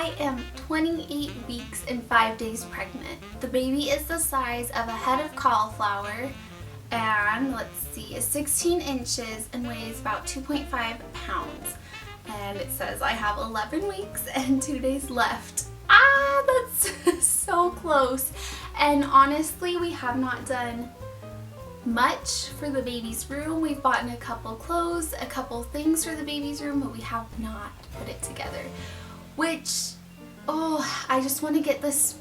I am 28 weeks and 5 days pregnant. The baby is the size of a head of cauliflower and let's see, is 16 inches and weighs about 2.5 pounds. And it says I have 11 weeks and 2 days left. Ah, that's so close. And honestly, we have not done much for the baby's room. We've bought in a couple clothes, a couple things for the baby's room, but we have not put it together. Which, I just want to get this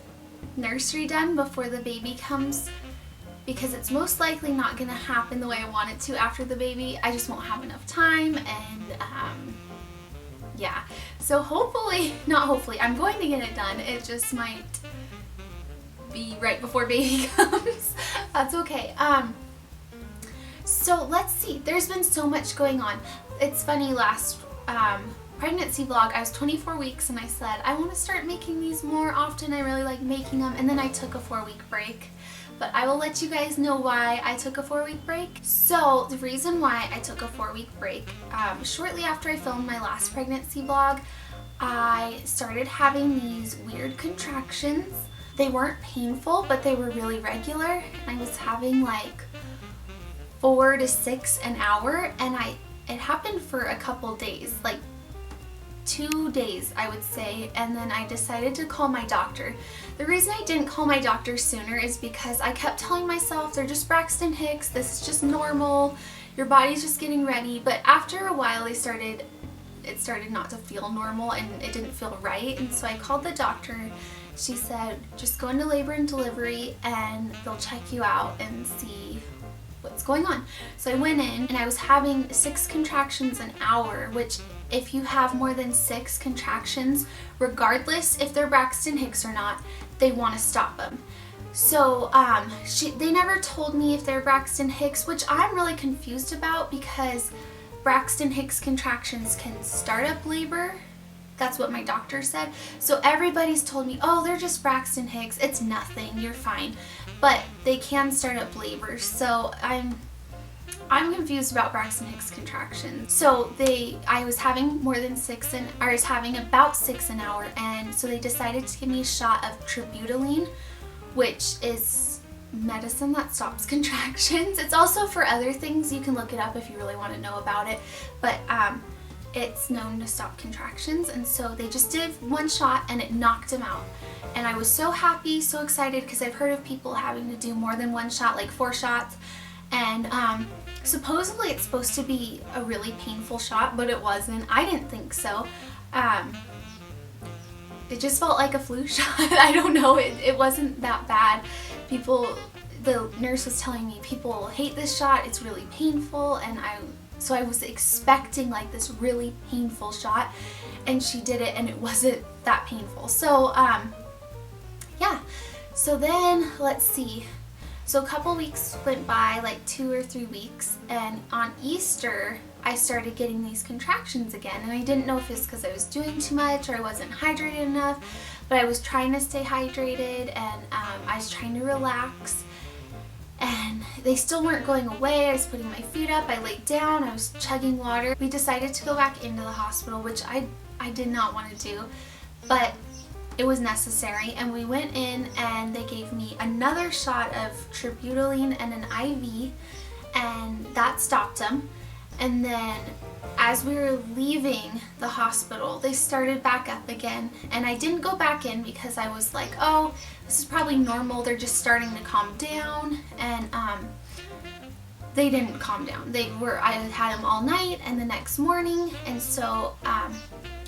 nursery done before the baby comes, because it's most likely not going to happen the way I want it to after the baby. I just won't have enough time, and yeah. So hopefully, not hopefully, I'm going to get it done. It just might be right before baby comes. That's okay. So let's see, there's been so much going on. It's funny, last pregnancy vlog, I was 24 weeks and I said, I want to start making these more often. I really like making them. And then I took a 4-week break. But I will let you guys know why I took a 4-week break. So the reason why I took a 4-week break, shortly after I filmed my last pregnancy vlog, I started having these weird contractions. They weren't painful, but they were really regular. And I was having like 4 to 6 an hour, and it happened for a couple days, like 2 days I would say, and then I decided to call my doctor. The reason I didn't call my doctor sooner is because I kept telling myself they're just Braxton Hicks, this is just normal, your body's just getting ready. But after a while it started not to feel normal and it didn't feel right, and so I called the doctor. She said just go into labor and delivery and they'll check you out and see what's going on. So I went in and I was having 6 contractions an hour, which if you have more than 6 contractions, regardless if they're Braxton Hicks or not, they want to stop them. So they never told me if they're Braxton Hicks, which I'm really confused about, because Braxton Hicks contractions can start up labor. That's what my doctor said. So everybody's told me, oh, they're just Braxton Hicks, it's nothing, you're fine. But they can start up labor. So I'm confused about Braxton Hicks contractions. So I was having more than 6, and I was having about 6 an hour, and so they decided to give me a shot of tributaline, which is medicine that stops contractions. It's also for other things. You can look it up if you really want to know about it, but it's known to stop contractions. And so they just did 1 shot and it knocked them out. And I was so happy, so excited, because I've heard of people having to do more than 1 shot, like 4 shots. And supposedly it's supposed to be a really painful shot, but it wasn't. I didn't think so. It just felt like a flu shot. I don't know, it wasn't that bad. The nurse was telling me people hate this shot, it's really painful, and so I was expecting like this really painful shot, and she did it and it wasn't that painful. So yeah, so then let's see. So a couple weeks went by, like 2 or 3 weeks, and on Easter I started getting these contractions again, and I didn't know if it's because I was doing too much or I wasn't hydrated enough, but I was trying to stay hydrated, and I was trying to relax, and they still weren't going away. I was putting my feet up, I laid down, I was chugging water. We decided to go back into the hospital, which I did not want to do, but it was necessary, and we went in and they gave me another shot of tributaline and an IV, and that stopped them. And then as we were leaving the hospital, they started back up again, and I didn't go back in because I was like, oh, this is probably normal, they're just starting to calm down. And they didn't calm down. I had them all night and the next morning, and so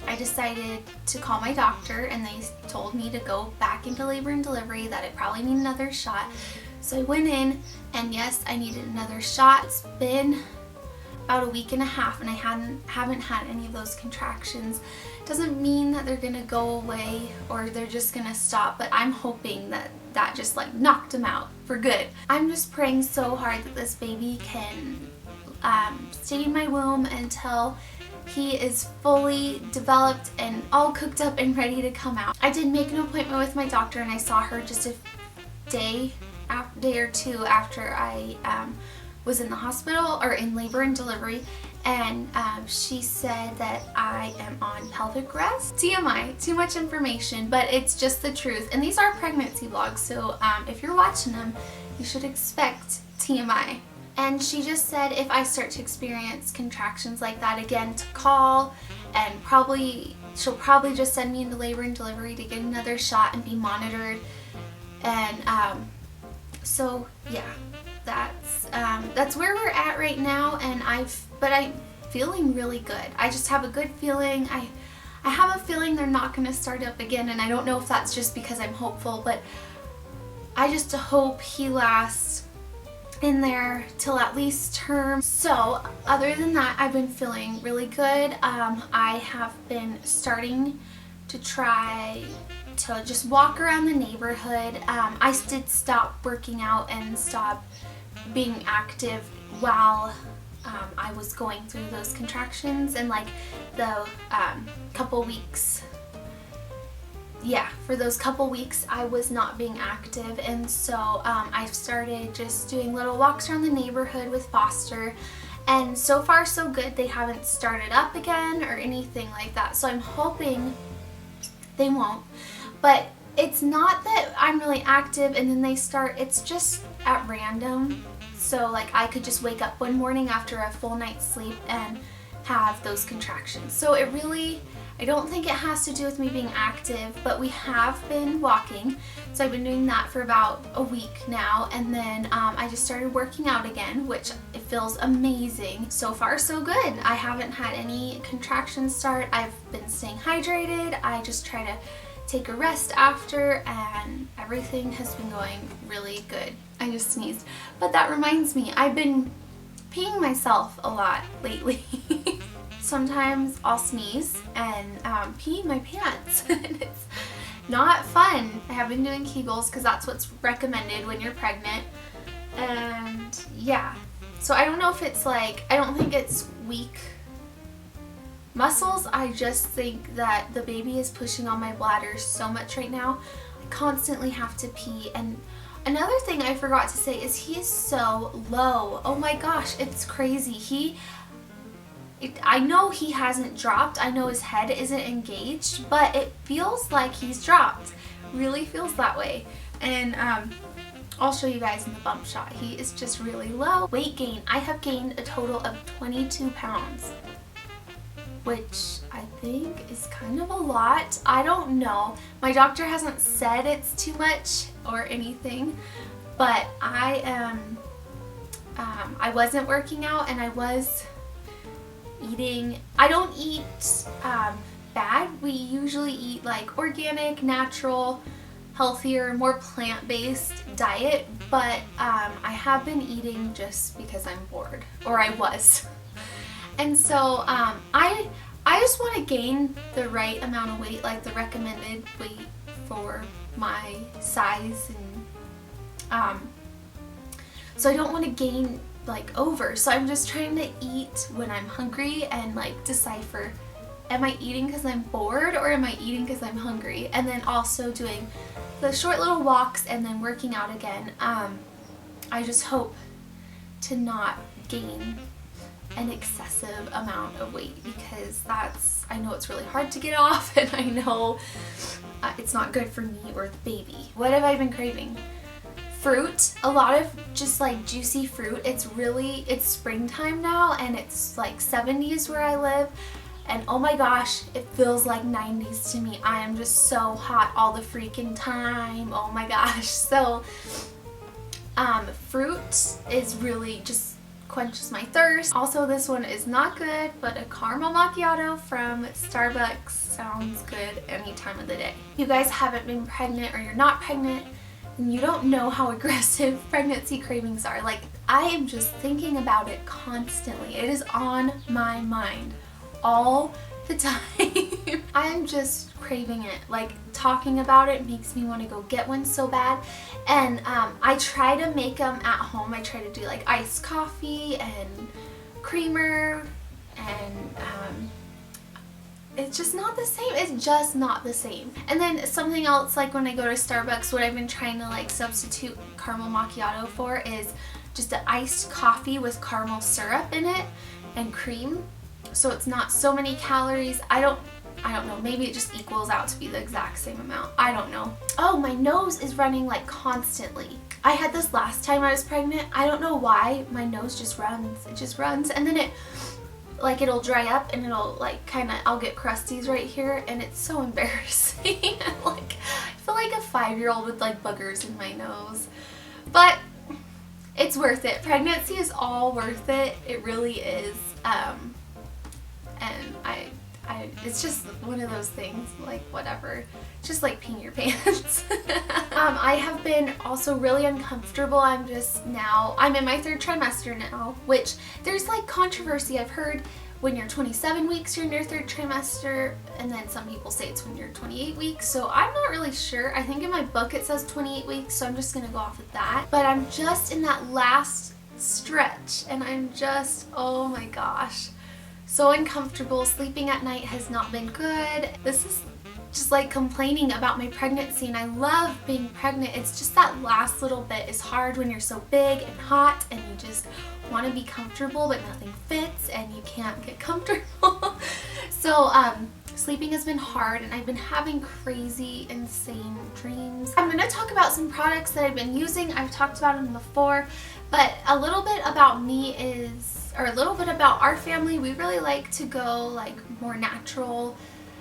I decided to call my doctor, and they told me to go back into labor and delivery, that I probably need another shot. So I went in, and yes, I needed another shot. It's been about a week and a half, and I haven't had any of those contractions. Doesn't mean that they're gonna go away or they're just gonna stop, but I'm hoping that just like knocked them out for good. I'm just praying so hard that this baby can stay in my womb until he is fully developed and all cooked up and ready to come out. I did make an appointment with my doctor, and I saw her just a day or two after I was in the hospital or in labor and delivery, and she said that I am on pelvic rest. TMI, too much information, but it's just the truth. And these are pregnancy vlogs, so if you're watching them, you should expect TMI. And she just said if I start to experience contractions like that again, to call, and she'll probably just send me into labor and delivery to get another shot and be monitored. And so yeah, that's where we're at right now. And I'm feeling really good. I just have a good feeling. I have a feeling they're not going to start up again, and I don't know if that's just because I'm hopeful, but I just hope he lasts in there till at least term. So other than that, I've been feeling really good. I have been starting to try to just walk around the neighborhood. I did stop working out and stop being active while I was going through those contractions, and like the couple weeks, for those couple weeks I was not being active, and so I've started just doing little walks around the neighborhood with Foster, and so far so good. They haven't started up again or anything like that, so I'm hoping they won't. But it's not that I'm really active and then they start, it's just at random. So like I could just wake up one morning after a full night's sleep and have those contractions. So it really, I don't think it has to do with me being active, but we have been walking. So I've been doing that for about a week now, and then I just started working out again, which it feels amazing. So far so good. I haven't had any contractions start. I've been staying hydrated. I just try to take a rest after, and everything has been going really good. I just sneezed. But that reminds me, I've been peeing myself a lot lately. Sometimes I'll sneeze and pee my pants. And it's not fun. I have been doing Kegels because that's what's recommended when you're pregnant. And yeah, so I don't know if it's like, I don't think it's weak muscles. I just think that the baby is pushing on my bladder so much right now. I constantly have to pee. And another thing I forgot to say is he is so low. Oh my gosh, it's crazy. I know he hasn't dropped. I know his head isn't engaged, but it feels like he's dropped. Really feels that way. And I'll show you guys in the bump shot. He is just really low. Weight gain. I have gained a total of 22 pounds, which I think is kind of a lot. I don't know. My doctor hasn't said it's too much or anything, but I wasn't working out, and I was eating. I don't eat bad. We usually eat like organic, natural, healthier, more plant-based diet, but I have been eating just because I'm bored, or I was. And so I just want to gain the right amount of weight, like the recommended weight for my size, and so I don't want to gain like over. So I'm just trying to eat when I'm hungry and like decipher, am I eating because I'm bored or am I eating because I'm hungry? And then also doing the short little walks and then working out again. I just hope to not gain an excessive amount of weight, because I know it's really hard to get off, and I know it's not good for me or the baby. What have I been craving? Fruit, a lot of just like juicy fruit. It's springtime now, and it's like 70s where I live, and oh my gosh, it feels like 90s to me. I am just so hot all the freaking time. Oh my gosh. So fruit is really just quenches my thirst. Also, this one is not good, but a caramel macchiato from Starbucks sounds good any time of the day. If you guys haven't been pregnant, or you're not pregnant, and you don't know how aggressive pregnancy cravings are. Like, I am just thinking about it constantly. It is on my mind all the time. I'm just craving it. Like, talking about it makes me want to go get one so bad. And I try to make them at home. I try to do like iced coffee and creamer, and it's just not the same. It's just not the same. And then something else, like when I go to Starbucks, what I've been trying to like substitute caramel macchiato for is just an iced coffee with caramel syrup in it. and cream, so it's not so many calories. I don't know, maybe it just equals out to be the exact same amount. I don't know. Oh, my nose is running like constantly. I had this last time I was pregnant. I don't know why, my nose just runs. It just runs, and then it'll dry up and it'll like I'll get crusties right here, and it's so embarrassing. Like, I feel like a 5-year-old with like boogers in my nose. But it's worth it. Pregnancy is all worth it. It really is. And it's just one of those things, like whatever, just like peeing your pants. I have been also really uncomfortable. I'm in my 3rd trimester now, which there's like controversy. I've heard when you're 27 weeks you're in your 3rd trimester, and then some people say it's when you're 28 weeks, so I'm not really sure. I think in my book it says 28 weeks, so I'm just gonna go off with that. But I'm just in that last stretch, and I'm just, oh my gosh, so uncomfortable. Sleeping at night has not been good. This is just like complaining about my pregnancy, and I love being pregnant. It's just that last little bit is hard when you're so big and hot and you just want to be comfortable, but nothing fits and you can't get comfortable. So sleeping has been hard, and I've been having crazy, insane dreams. I'm going to talk about some products that I've been using. I've talked about them before, but a little bit about me or a little bit about our family. We really like to go like more natural.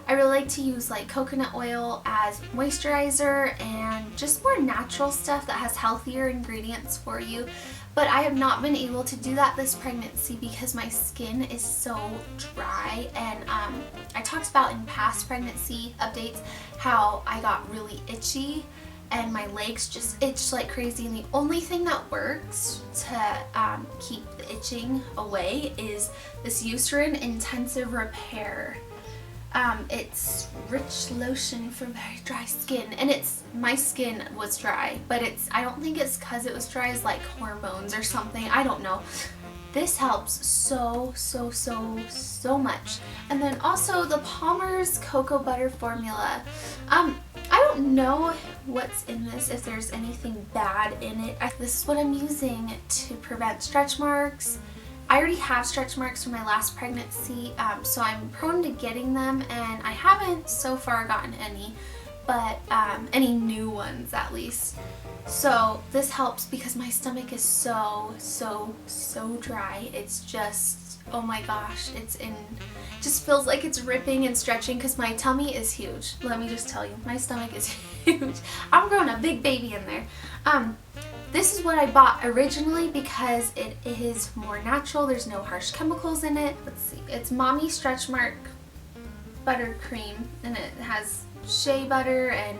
I really like to use like coconut oil as moisturizer and just more natural stuff that has healthier ingredients for you. But I have not been able to do that this pregnancy because my skin is so dry, and I talked about in past pregnancy updates how I got really itchy and my legs just itch like crazy, and the only thing that works to keep the itching away is this Eucerin Intensive Repair. It's rich lotion for very dry skin, and my skin was dry, but I don't think it's because it was dry as like hormones or something. I don't know. This helps so much. And then also the Palmer's Cocoa Butter Formula. I don't know what's in this, if there's anything bad in it. This is what I'm using to prevent stretch marks. I already have stretch marks from my last pregnancy, so I'm prone to getting them, and I haven't so far gotten any, but any new ones at least. So this helps because my stomach is so dry. It's just, oh my gosh, just feels like it's ripping and stretching because my tummy is huge. Let me just tell you, my stomach is huge. I'm growing a big baby in there. This is what I bought originally because it is more natural. There's no harsh chemicals in it. Let's see. It's Mommy Stretch Mark Butter Cream, and it has shea butter, and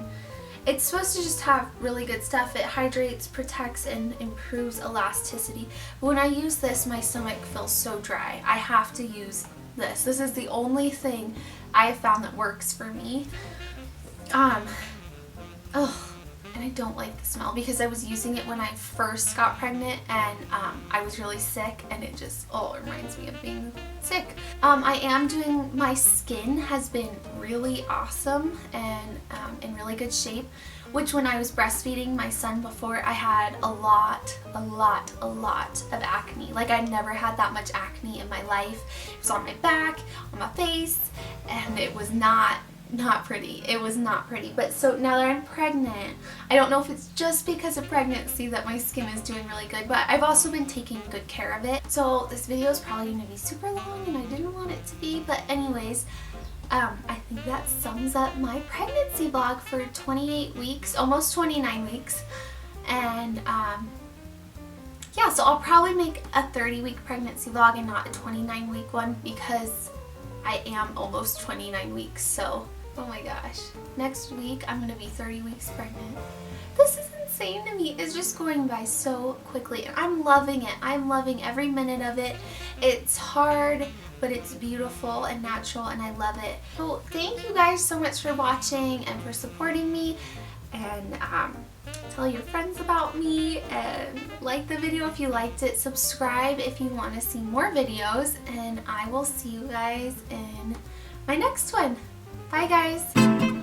it's supposed to just have really good stuff. It hydrates, protects, and improves elasticity. But when I use this, my stomach feels so dry. I have to use this. This is the only thing I have found that works for me. And I don't like the smell because I was using it when I first got pregnant, and I was really sick, and it just, it reminds me of being sick. My skin has been really awesome and in really good shape, which when I was breastfeeding my son before, I had a lot of acne. Like, I never had that much acne in my life. It was on my back, on my face, and it was not pretty. It was not pretty. But so now that I'm pregnant, I don't know if it's just because of pregnancy that my skin is doing really good, but I've also been taking good care of it. So this video is probably going to be super long, and I didn't want it to be, but anyways, I think that sums up my pregnancy vlog for 28 weeks, almost 29 weeks. And yeah, so I'll probably make a 30-week pregnancy vlog and not a 29-week one because I am almost 29 weeks, so oh my gosh. Next week I'm going to be 30 weeks pregnant. This is insane to me. It's just going by so quickly, and I'm loving it. I'm loving every minute of it. It's hard, but it's beautiful and natural, and I love it. So thank you guys so much for watching and for supporting me, and tell your friends about me, and like the video if you liked it, subscribe if you want to see more videos, and I will see you guys in my next one. Bye guys!